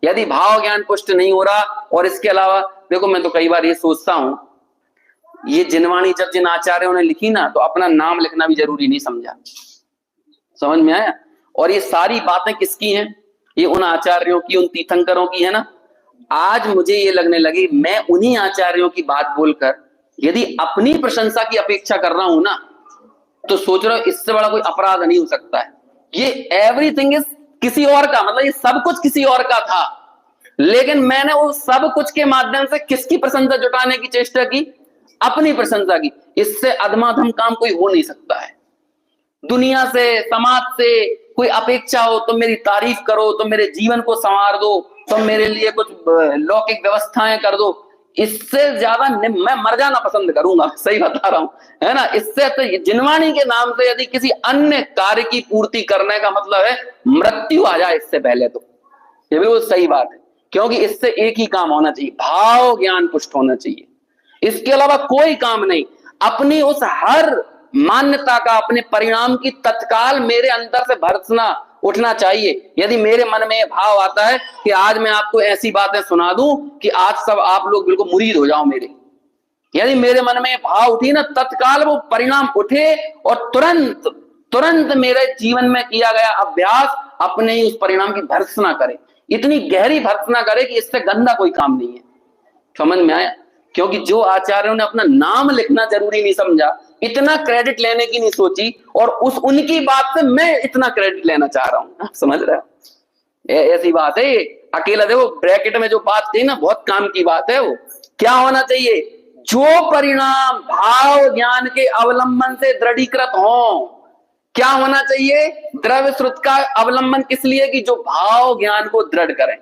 यदि भाव ज्ञान पुष्ट नहीं हो रहा, और इसके अलावा देखो, मैं तो कई बार ये सोचता हूं, ये जिनवाणी जब जिन आचार्यों ने लिखी ना, तो अपना नाम लिखना भी जरूरी नहीं समझा। समझ में आया? और ये सारी बातें किसकी हैं? ये उन आचार्यों की, उन तीर्थंकरों की है ना। आज मुझे ये लगने लगी, मैं उन्हीं आचार्यों की बात बोलकर यदि अपनी प्रशंसा की अपेक्षा कर रहा हूं ना, तो सोच रहा हूं इससे बड़ा कोई अपराध नहीं हो सकता है। ये एवरीथिंग इज किसी और का, मतलब ये सब कुछ किसी और का था, लेकिन मैंने वो सब कुछ के माध्यम से किसकी प्रशंसा जुटाने की चेष्टा की? अपनी प्रशंसा की। इससे अधमाधम काम कोई हो नहीं सकता है। दुनिया से, समाज से कोई अपेक्षा हो, तुम मेरी तारीफ करो, तुम मेरे जीवन को संवार दो, तुम मेरे लिए कुछ लौकिक व्यवस्थाएं कर दो, इससे ज्यादा मैं मर जाना पसंद करूंगा। सही बता रहा हूं, है ना। इससे तो जिनवाणी के नाम से यदि किसी अन्य कार्य की पूर्ति करने का मतलब है मृत्यु आ जाए इससे पहले, तो ये बिल्कुल सही बात है। क्योंकि इससे एक ही काम होना चाहिए, भाव ज्ञान पुष्ट होना चाहिए, इसके अलावा कोई काम नहीं। अपनी उस हर मान्यता का, अपने परिणाम की तत्काल मेरे अंदर से भर्त्सना उठना चाहिए। यदि मेरे मन में भाव आता है कि आज मैं आपको ऐसी बातें सुना दूं कि आज सब आप लोग बिल्कुल मुरीद हो जाओ मेरे, यदि मेरे मन में भाव उठी ना, तत्काल वो परिणाम उठे और तुरंत तुरंत मेरे जीवन में किया गया अभ्यास अपने ही उस परिणाम की भर्त्सना करे, इतनी गहरी भर्त्सना करे कि इससे गंदा कोई काम नहीं है। समझ में आया? क्योंकि जो आचार्यों ने अपना नाम लिखना जरूरी नहीं समझा, इतना क्रेडिट लेने की नहीं सोची, और उनकी बात से मैं इतना क्रेडिट लेना चाह रहा हूं। आप समझ रहे हो? ऐसी बात है। अकेला देखो, ब्रैकेट में जो बात थी ना, बहुत काम की बात है। वो क्या होना चाहिए? जो परिणाम भाव ज्ञान के अवलंबन से दृढ़ीकृत हो। क्या होना चाहिए? द्रव्य श्रुत का अवलंबन किस लिए? कि जो भाव ज्ञान को दृढ़ करें।